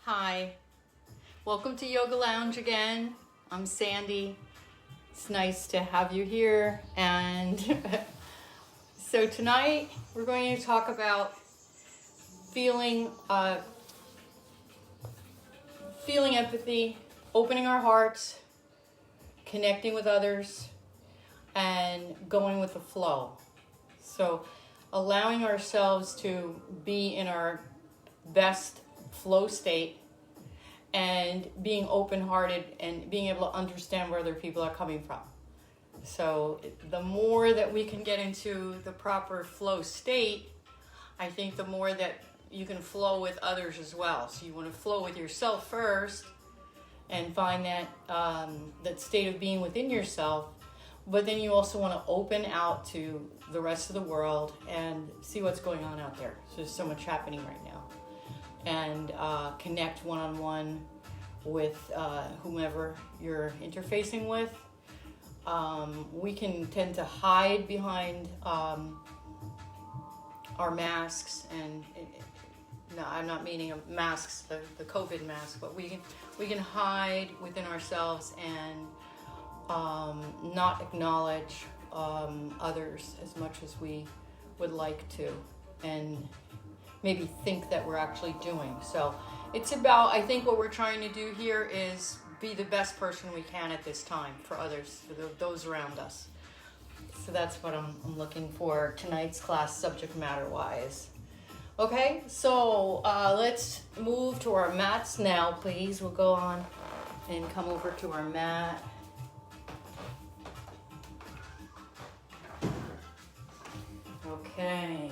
Hi, welcome to Yoga Lounge again. I'm Sandy. It's nice to have you here. And so tonight we're going to talk about feeling empathy, opening our hearts, connecting with others, and going with the flow. So allowing ourselves to be in our best flow state and being open-hearted and being able to understand where other people are coming from. So the more that we can get into the proper flow state, I think the more that you can flow with others as well. So you want to flow with yourself first and find that that state of being within yourself, but then you also want to open out to the rest of the world and see what's going on out there. So there's so much happening right now. And connect one-on-one with whomever you're interfacing with. We can tend to hide behind our masks, and no, I'm not meaning masks, the COVID mask, but we can hide within ourselves and not acknowledge others as much as we would like to, and maybe think that we're actually doing. So it's about, I think what we're trying to do here is be the best person we can at this time for others, for those around us. So that's what I'm looking for tonight's class, subject matter wise. Okay, so let's move to our mats now, please. We'll go on and come over to our mat. Okay.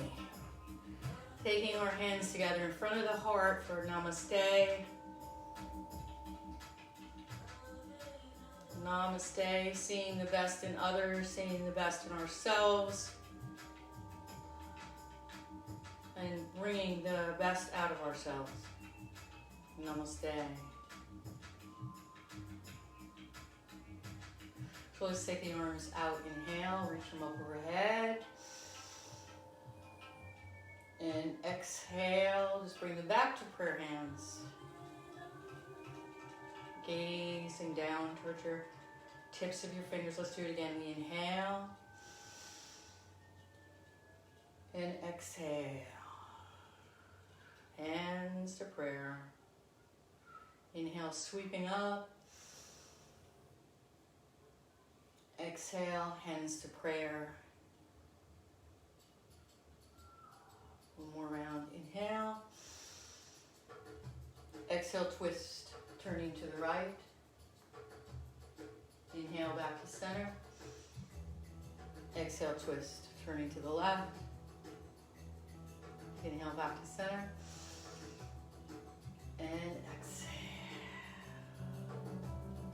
Taking our hands together in front of the heart for Namaste. Namaste, seeing the best in others, seeing the best in ourselves, and bringing the best out of ourselves. Namaste. So let's take the arms out. Inhale, reach them up overhead. And exhale, just bring them back to prayer hands. Gazing down towards your tips of your fingers. Let's do it again. We inhale. And exhale. Hands to prayer. Inhale, sweeping up. Exhale, hands to prayer. One more round. Inhale. Exhale, twist, turning to the right. Inhale, back to center. Exhale, twist, turning to the left. Inhale, back to center. And exhale.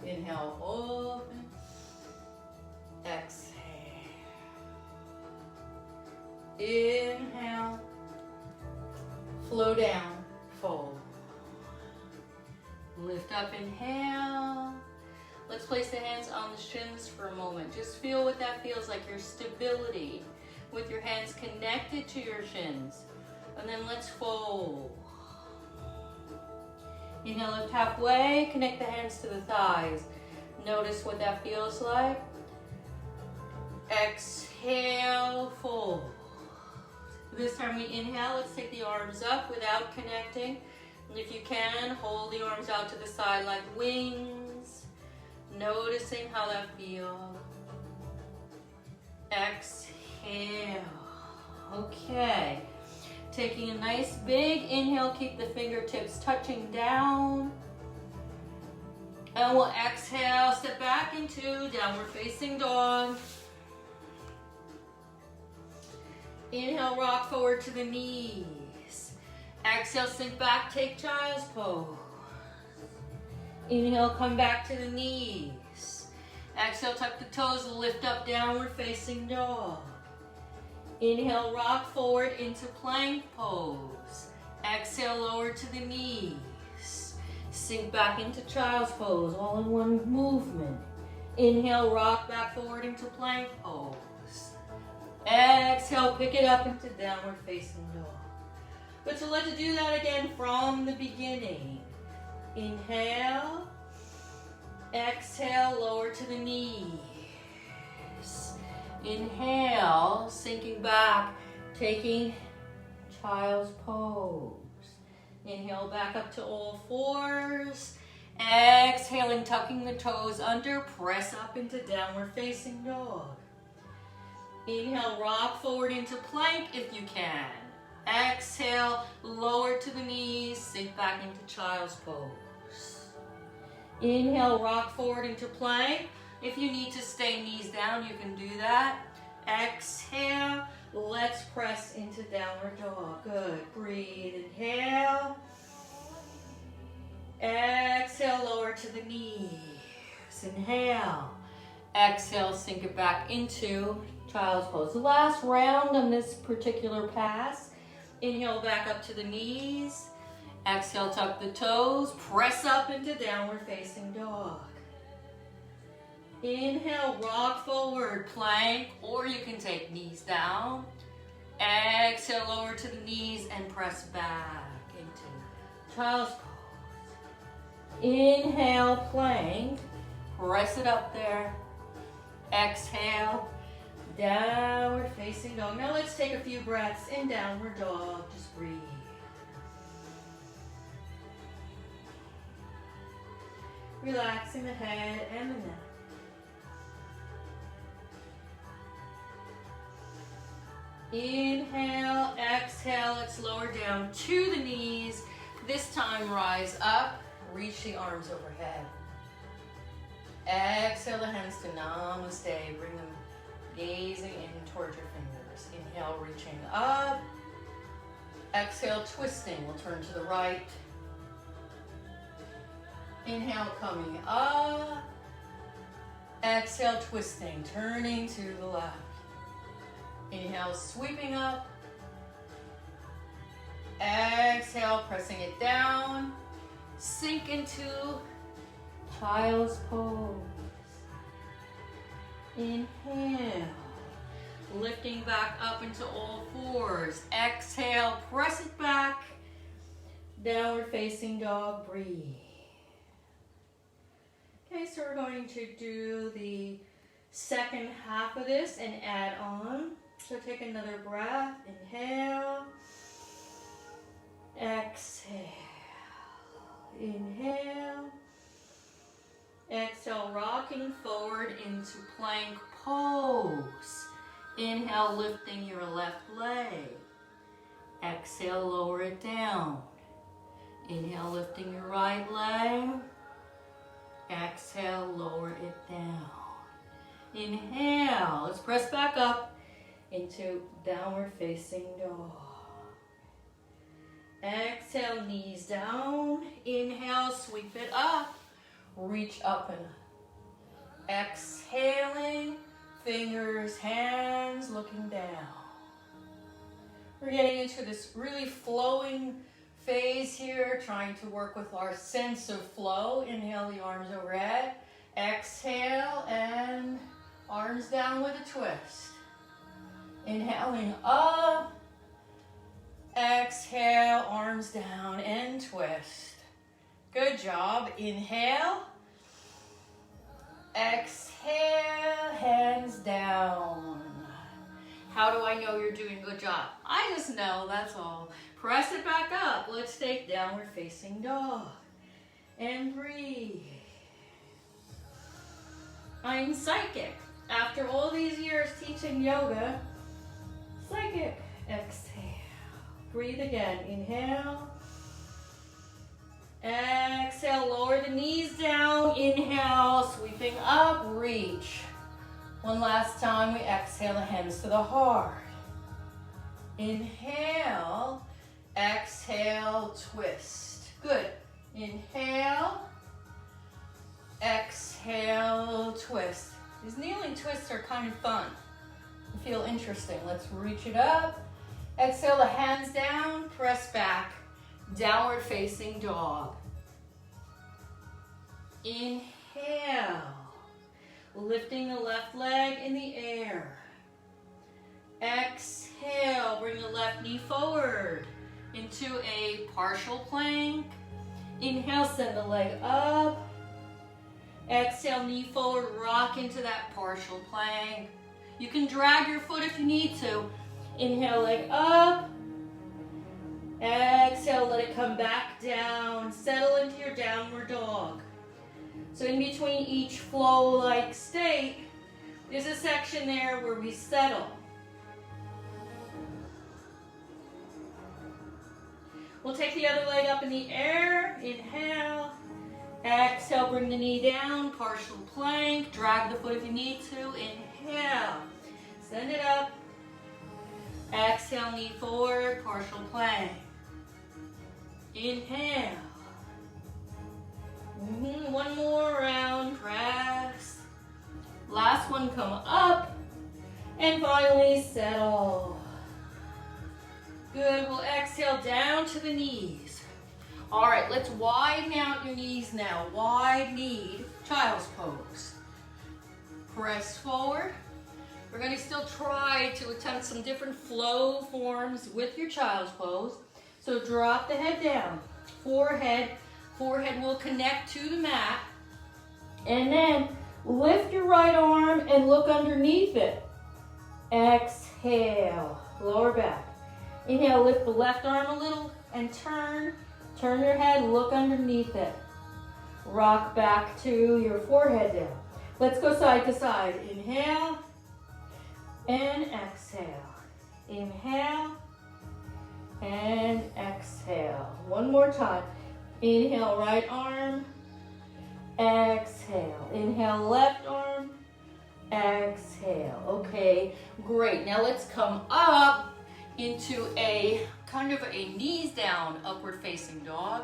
Inhale, open. Exhale. Inhale. Flow down, fold. Lift up, inhale. Let's place the hands on the shins for a moment. Just feel what that feels like, your stability with your hands connected to your shins. And then let's fold. Inhale, lift halfway, connect the hands to the thighs. Notice what that feels like. Exhale, fold. This time we inhale, let's take the arms up without connecting. And if you can, hold the arms out to the side like wings. Noticing how that feels. Exhale. Okay. Taking a nice big inhale, keep the fingertips touching down. And we'll exhale, step back into downward facing dog. Inhale, rock forward to the knees. Exhale, sink back, take child's pose. Inhale, come back to the knees. Exhale, tuck the toes, lift up, downward facing dog. Inhale, rock forward into plank pose. Exhale, lower to the knees. Sink back into child's pose, all in one movement. Inhale, rock back forward into plank pose. Exhale, pick it up into downward facing dog. But so let's do that again from the beginning. Inhale. Exhale, lower to the knees. Inhale, sinking back, taking child's pose. Inhale back up to all fours. Exhaling, tucking the toes under, press up into downward facing dog. Inhale, rock forward into plank if you can. Exhale, lower to the knees, sink back into child's pose. Inhale, rock forward into plank. If you need to stay knees down, you can do that. Exhale, let's press into downward dog. Good, breathe, inhale. Exhale, lower to the knees. Inhale. Exhale, sink it back into child's pose. The last round on this particular pass. Inhale back up to the knees. Exhale, tuck the toes. Press up into downward facing dog. Inhale, rock forward, plank, or you can take knees down. Exhale, lower to the knees and press back into child's pose. Inhale, plank, press it up there. Exhale, downward facing dog. Now let's take a few breaths in downward dog. Just breathe. Relaxing the head and the neck. Inhale, exhale, let's lower down to the knees. This time rise up, reach the arms overhead. Exhale the hands to namaste, bring them gazing in towards your fingers. Inhale, reaching up. Exhale, twisting, we'll turn to the right. Inhale, coming up. Exhale, twisting, turning to the left. Inhale, sweeping up. Exhale, pressing it down. Sink into child's pose. Inhale, lifting back up into all fours. Exhale, press it back. Downward facing dog, breathe. Okay, so we're going to do the second half of this and add on. So take another breath. Inhale. Exhale. Inhale. Exhale, rocking forward into plank pose. Inhale, lifting your left leg. Exhale, lower it down. Inhale, lifting your right leg. Exhale, lower it down. Inhale, let's press back up into downward facing dog. Exhale, knees down. Inhale, sweep it up. Reach up and exhaling, fingers, hands looking down. We're getting into this really flowing phase here, trying to work with our sense of flow. Inhale, the arms overhead. Exhale, and arms down with a twist. Inhaling up. Exhale, arms down and twist. Good job. Inhale. Exhale, hands down. How do I know you're doing a good job? I just know, that's all. Press it back up. Let's take downward facing dog. And breathe. I'm psychic. After all these years teaching yoga, psychic. Exhale. Breathe again. Inhale. Exhale, lower the knees down. Inhale, sweeping up, reach. One last time, we exhale the hands to the heart. Inhale, exhale, twist. Good. Inhale, exhale, twist. These kneeling twists are kind of fun. They feel interesting. Let's reach it up. Exhale the hands down, press back. Downward facing dog. Inhale. Lifting the left leg in the air. Exhale. Bring the left knee forward into a partial plank. Inhale, send the leg up. Exhale, knee forward, rock into that partial plank. You can drag your foot if you need to. Inhale, leg up. Exhale, let it come back down. Settle into your downward dog. So in between each flow-like state, there's a section there where we settle. We'll take the other leg up in the air. Inhale. Exhale, bring the knee down, partial plank. Drag the foot if you need to. Inhale. Send it up. Exhale, knee forward, partial plank. Inhale. One more round, press. Last one, come up. And finally, settle. Good, we'll exhale down to the knees. All right, let's widen out your knees now. Wide knee, child's pose. Press forward. We're gonna still try to attempt some different flow forms with your child's pose. So drop the head down, forehead will connect to the mat. And then lift your right arm and look underneath it. Exhale, lower back. Inhale, lift the left arm a little and turn your head, look underneath it. Rock back to your forehead down. Let's go side to side. Inhale and exhale. Inhale and exhale. One more time. Inhale, right arm. Exhale. Inhale, left arm. Exhale. Okay, great. Now let's come up into a kind of a knees down upward facing dog.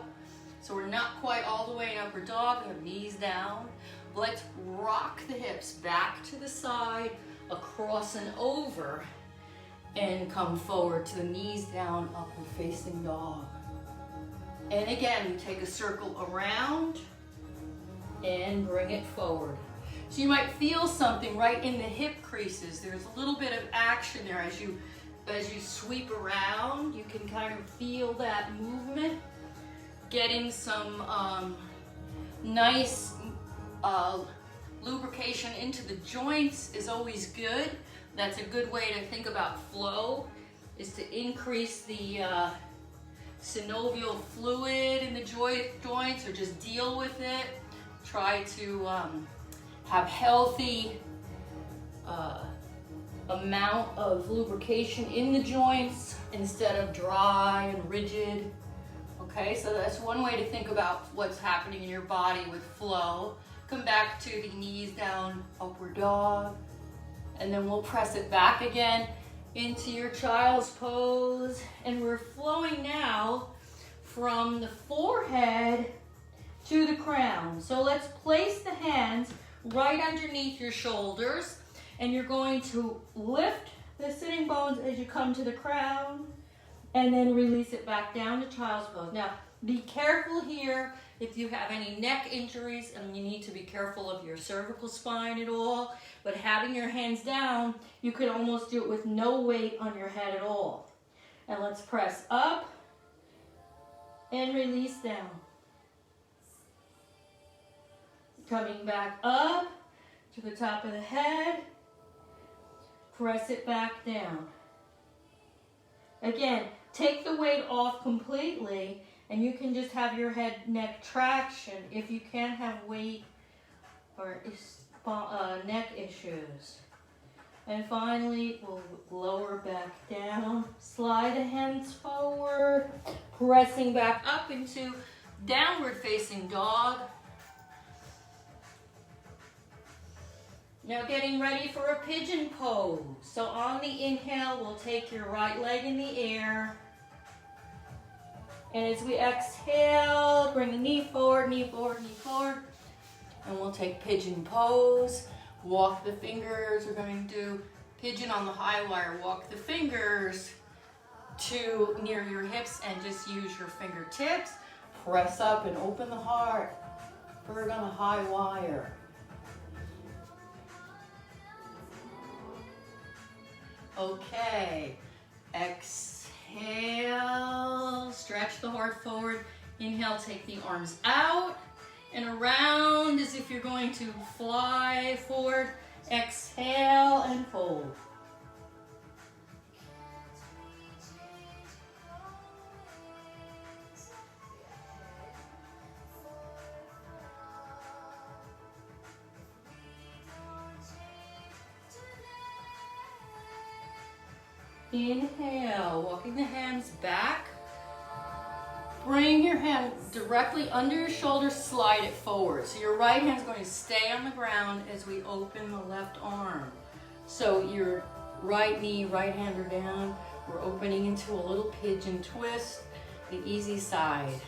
So we're not quite all the way in upward dog, we have knees down. Let's rock the hips back to the side, across and over, and come forward to the knees down, upward facing dog. And again, we take a circle around and bring it forward. So you might feel something right in the hip creases. There's a little bit of action there as you sweep around. You can kind of feel that movement. Getting some nice lubrication into the joints is always good. That's a good way to think about flow, is to increase the synovial fluid in the joints, or just deal with it. Try to have healthy amount of lubrication in the joints instead of dry and rigid. Okay, so that's one way to think about what's happening in your body with flow. Come back to the knees down, upward dog, and then we'll press it back again into your child's pose. And we're flowing now from the forehead to the crown. So let's place the hands right underneath your shoulders, and you're going to lift the sitting bones as you come to the crown, and then release it back down to child's pose. Now, be careful here if you have any neck injuries, and you need to be careful of your cervical spine at all. But having your hands down, you could almost do it with no weight on your head at all. And let's press up and release down. Coming back up to the top of the head. Press it back down. Again, take the weight off completely, and you can just have your head neck traction if you can't have weight or neck issues. And finally, we'll lower back down, slide the hands forward, pressing back up into downward facing dog. Now getting ready for a pigeon pose. So on the inhale, we'll take your right leg in the air. And as we exhale, bring the knee forward, knee forward, knee forward. And we'll take pigeon pose. Walk the fingers. We're going to do pigeon on the high wire. Walk the fingers to near your hips and just use your fingertips. Press up and open the heart. Bird on the high wire. Okay, exhale, stretch the heart forward. Inhale, take the arms out and around as if you're going to fly forward. Exhale and fold. Inhale, walking the hands back. Bring your hand directly under your shoulder, slide it forward. So your right hand's going to stay on the ground as we open the left arm. So your right knee, right hand are down. We're opening into a little pigeon twist, the easy side.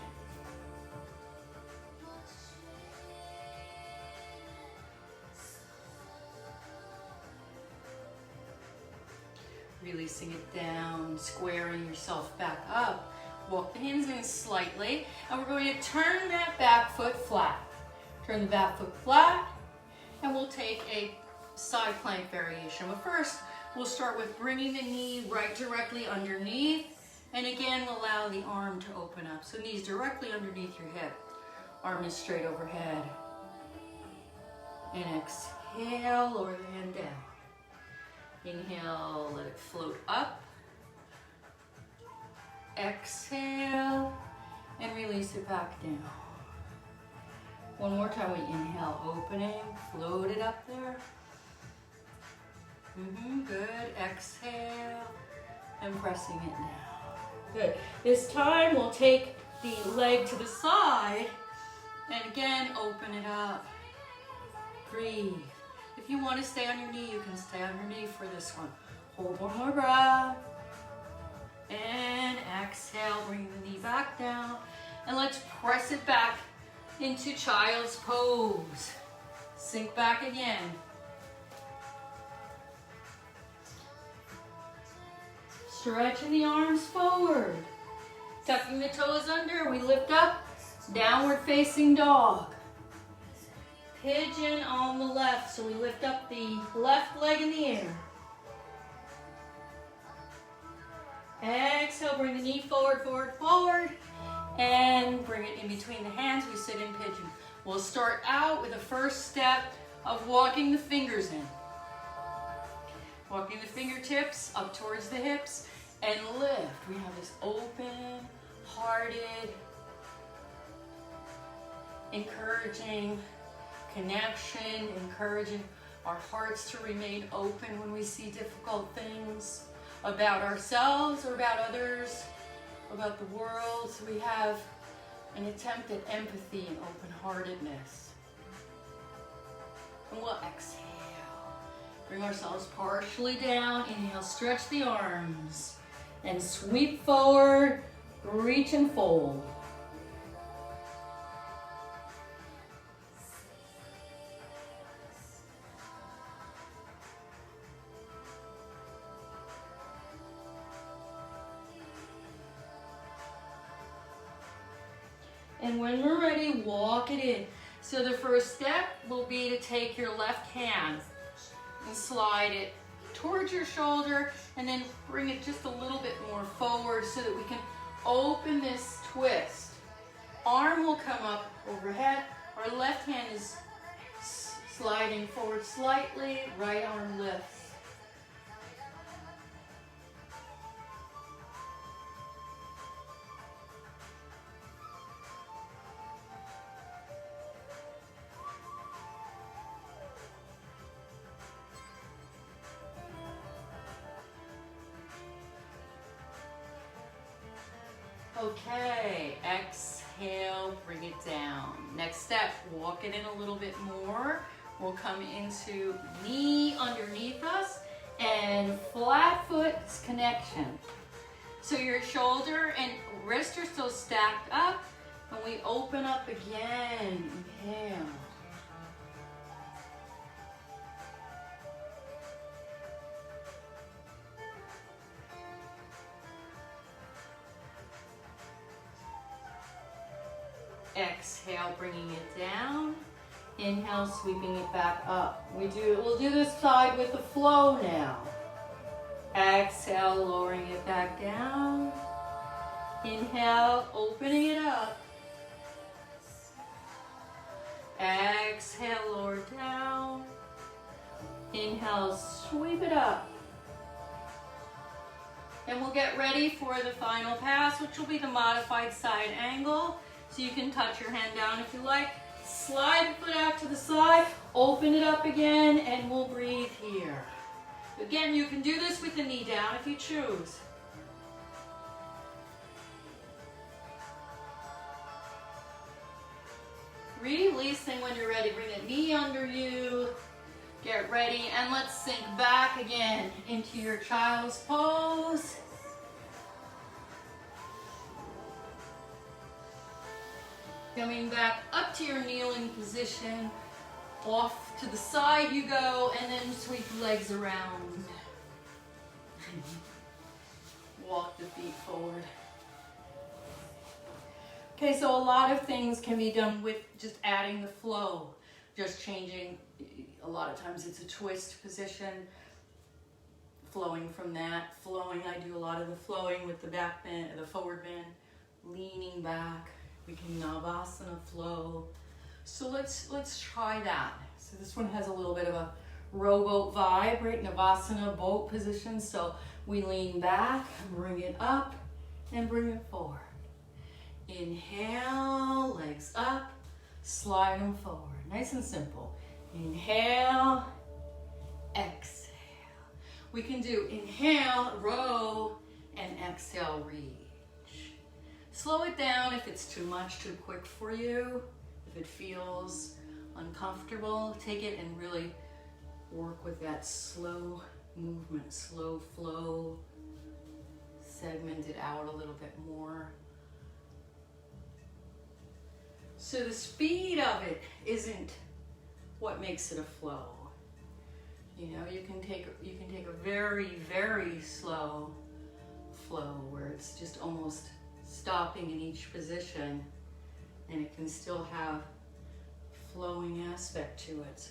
Releasing it down, squaring yourself back up. Walk the hands in slightly, and we're going to turn that back foot flat. Turn the back foot flat, and we'll take a side plank variation. But first, we'll start with bringing the knee right directly underneath, and again, we'll allow the arm to open up. So knees directly underneath your hip. Arm is straight overhead. And exhale, lower the hand down. Inhale, let it float up. Exhale, and release it back down. One more time, we inhale, opening, float it up there. Good, exhale, and pressing it down. Good. This time, we'll take the leg to the side, and again, open it up. Breathe. If you want to stay on your knee, you can stay on your knee for this one. Hold one more breath. And exhale, bring the knee back down. And let's press it back into child's pose. Sink back again. Stretching the arms forward. Tucking the toes under, we lift up. Downward facing dog. Pigeon on the left, so we lift up the left leg in the air. Exhale, bring the knee forward, forward, forward, and bring it in between the hands. We sit in pigeon. We'll start out with the first step of walking the fingers in. Walking the fingertips up towards the hips and lift. We have this open, hearted, encouraging connection, encouraging our hearts to remain open when we see difficult things about ourselves or about others, about the world. So we have an attempt at empathy and open-heartedness. And we'll exhale. Bring ourselves partially down. Inhale, stretch the arms. And sweep forward, reach and fold. And when we're ready, walk it in. So the first step will be to take your left hand and slide it towards your shoulder and then bring it just a little bit more forward so that we can open this twist. Arm will come up overhead. Our left hand is sliding forward slightly, right arm lifts. Okay, exhale, bring it down. Next step, walk it in a little bit more. We'll come into knee underneath us and flat foot connection. So your shoulder and wrist are still stacked up, and we open up again. Inhale. Exhale, bringing it down. Inhale, sweeping it back up. We'll do this side with the flow now. Exhale, lowering it back down. Inhale, opening it up. exhale, lower down. Inhale, sweep it up. And we'll get ready for the final pass, which will be the modified side angle. So you can touch your hand down if you like. Slide the foot out to the side, open it up again, and we'll breathe here. Again, you can do this with the knee down if you choose. Releasing when you're ready. Bring the knee under you. Get ready, and let's sink back again into your child's pose. Coming back up to your kneeling position. Off to the side you go, and then sweep the legs around. Walk the feet forward. Okay, so a lot of things can be done with just adding the flow, just changing. A lot of times it's a twist position, flowing from that. Flowing, I do a lot of the flowing with the back bend, the forward bend, leaning back. We can Navasana flow. So let's try that. So this one has a little bit of a rowboat vibe, right? Navasana boat position. So we lean back, bring it up, and bring it forward. Inhale, legs up, slide them forward. Nice and simple. Inhale, exhale. We can do inhale, row, and exhale, reach. Slow it down if it's too much, too quick for you. If it feels uncomfortable, take it and really work with that slow movement, slow flow. Segment it out a little bit more. So the speed of it isn't what makes it a flow. You know, you can take a very, very slow flow where it's just almost stopping in each position, and it can still have flowing aspect to it.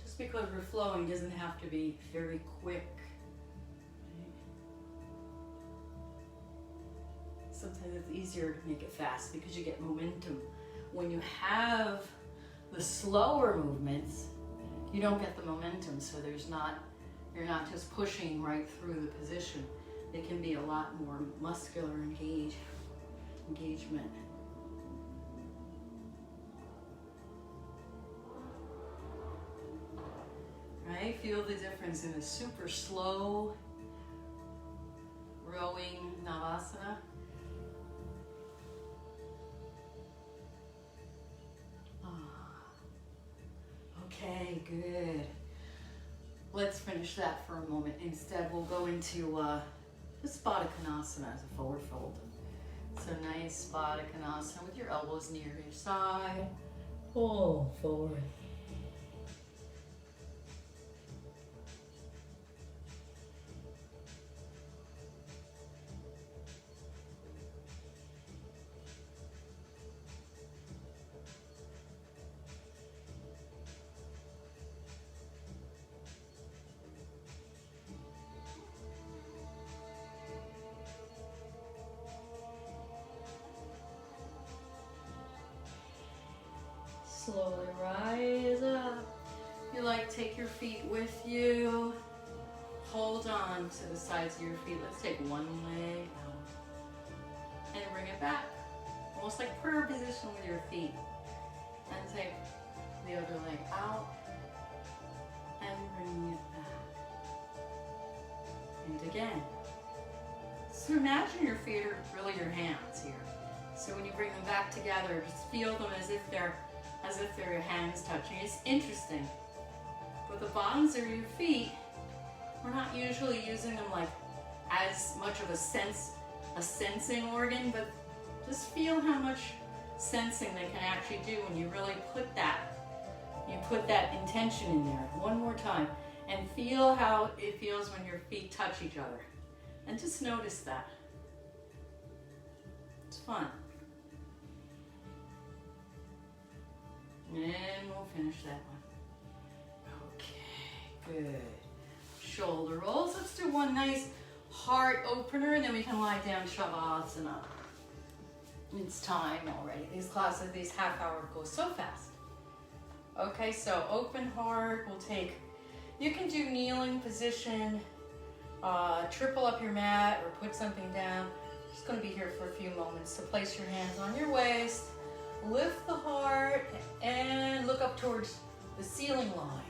Just because we're flowing doesn't have to be very quick. Sometimes it's easier to make it fast because you get momentum. When you have the slower movements, you don't get the momentum, so you're not just pushing right through the position. It can be a lot more muscular engagement. Right? Feel the difference in a super slow rowing Navasana. Okay, good. Let's finish that for a moment. Instead, we'll go into just Baddha Konasana as a forward fold. So nice Baddha Konasana with your elbows near your side. Pull forward. Slowly rise up. If you like, take your feet with you. Hold on to the sides of your feet. Let's take one leg out and bring it back. Almost like prayer position with your feet. And take the other leg out and bring it back. And again. So imagine your feet are really your hands here. So when you bring them back together, just feel them as if they're your hands touching. It's interesting. With the bottoms of your feet, we're not usually using them like as much of a sensing organ, but just feel how much sensing they can actually do when you really put that intention in there. One more time, and feel how it feels when your feet touch each other. And just notice that. It's fun. And we'll finish that one. Okay, good. Shoulder rolls. Let's do one nice heart opener, and then we can lie down Shavasana. It's time already. These half hours go so fast. Okay, so open heart, we'll take, you can do kneeling position, triple up your mat or put something down. Just going to be here for a few moments. So place your hands on your waist, lift the heart, and look up towards the ceiling line.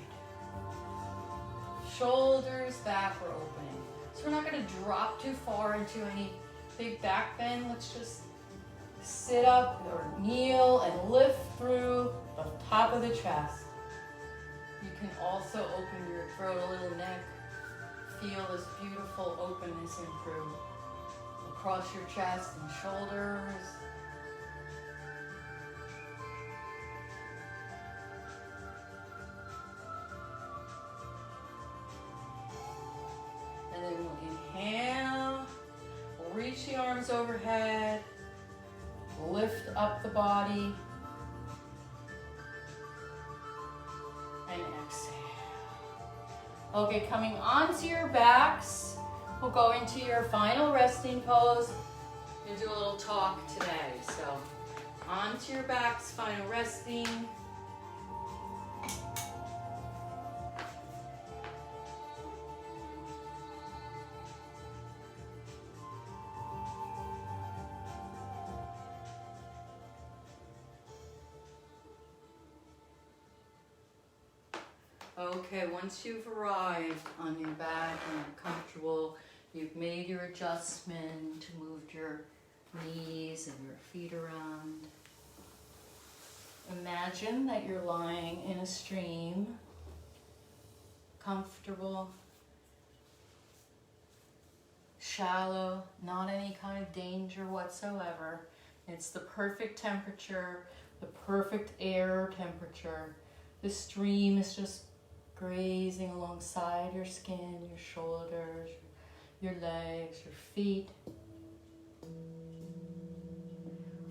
Shoulders back, we're opening. So we're not going to drop too far into any big back bend. Let's just sit up or kneel and lift through the top of the chest. You can also open your throat, a little neck. Feel this beautiful openness improve across your chest and shoulders. And then we'll inhale, reach the arms overhead, lift up the body, and exhale. Okay, coming onto your backs, we'll go into your final resting pose. We'll do a little talk today. So, onto your backs, final resting. Okay, once you've arrived on your back and you're comfortable, you've made your adjustment, moved your knees and your feet around. Imagine that you're lying in a stream, comfortable, shallow, not any kind of danger whatsoever. It's the perfect temperature, the perfect air temperature. The stream is just grazing alongside your skin, your shoulders, your legs, your feet.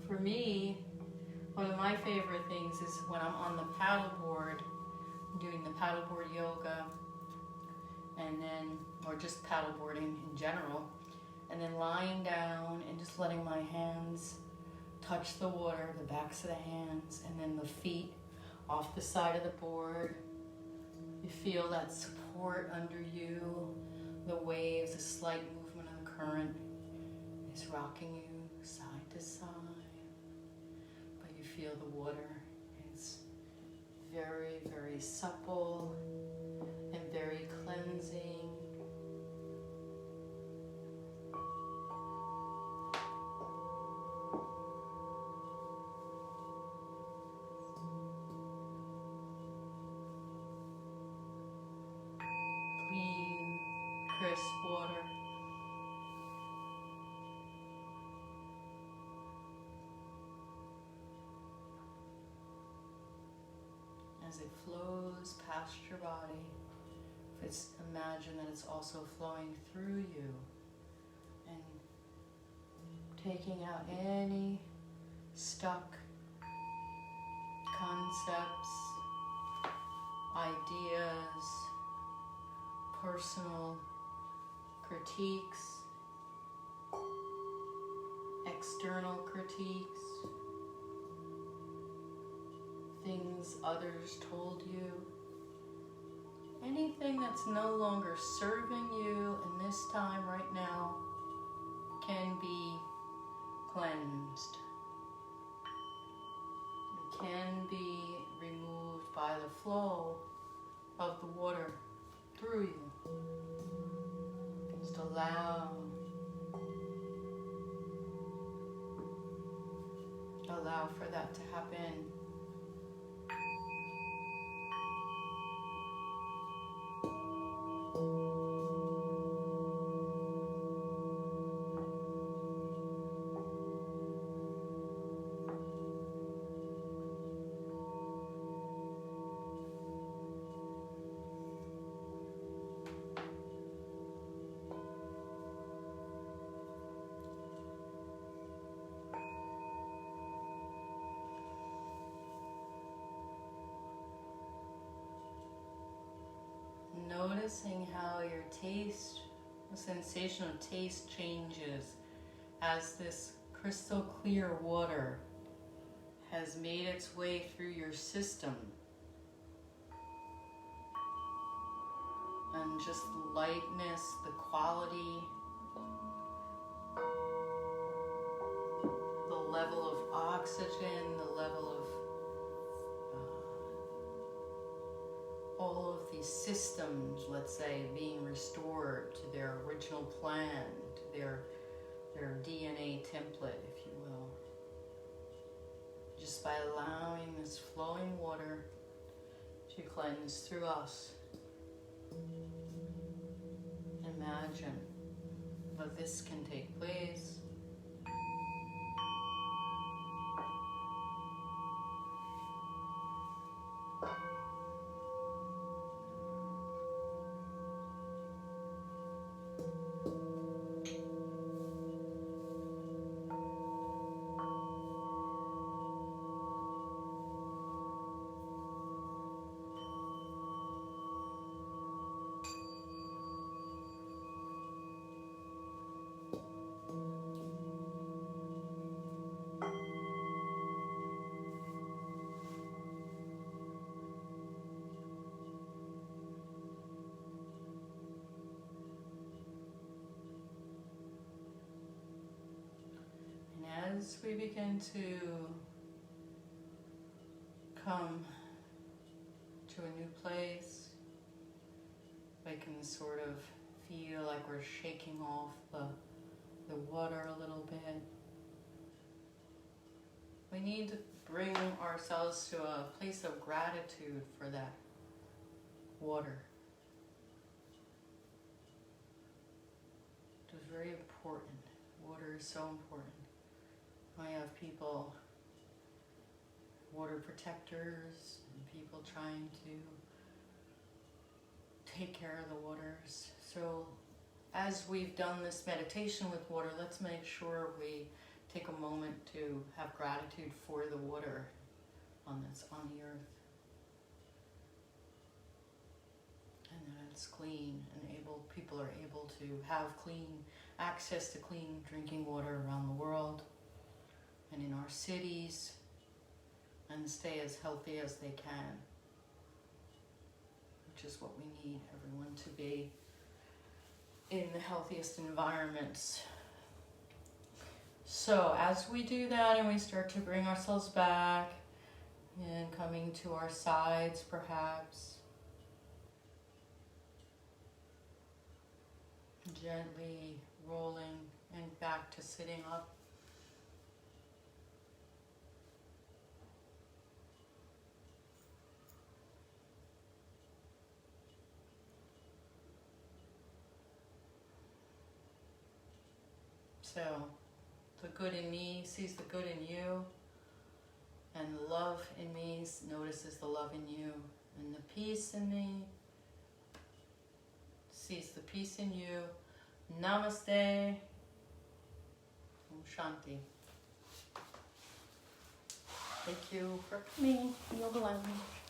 For me, one of my favorite things is when I'm on the paddleboard, doing the paddleboard yoga, and then, or just paddleboarding in general, and then lying down and just letting my hands touch the water, the backs of the hands, and then the feet off the side of the board. You feel that support under you, the waves, a slight movement of the current is rocking you side to side. But you feel the water is very, very supple and very cleansing. Crisp water. As it flows past your body, imagine that it's also flowing through you and taking out any stuck concepts, ideas, personal critiques, external critiques, things others told you, anything that's no longer serving you in this time right now can be cleansed. It can be removed by the flow of the water through you. Just allow for that to happen. Noticing how your taste, the sensation of taste changes as this crystal clear water has made its way through your system and just lightness, the quality, the level of oxygen, the level of all of these systems, let's say, being restored to their original plan, to their DNA template, if you will. Just by allowing this flowing water to cleanse through us. Imagine that this can take place. As we begin to come to a new place, we can sort of feel like we're shaking off the water a little bit. We need to bring ourselves to a place of gratitude for that water. It was very important. Water is so important. I have people, water protectors, and people trying to take care of the waters. So as we've done this meditation with water, let's make sure we take a moment to have gratitude for the water on the earth. And that it's clean and people are able to have access to clean drinking water around the world and in our cities, and stay as healthy as they can, which is what we need, everyone to be in the healthiest environments. So as we do that and we start to bring ourselves back and coming to our sides perhaps, gently rolling and back to sitting up. So, the good in me sees the good in you, and the love in me notices the love in you, and the peace in me sees the peace in you. Namaste. Om Shanti. Thank you for coming, Yoga Lounge.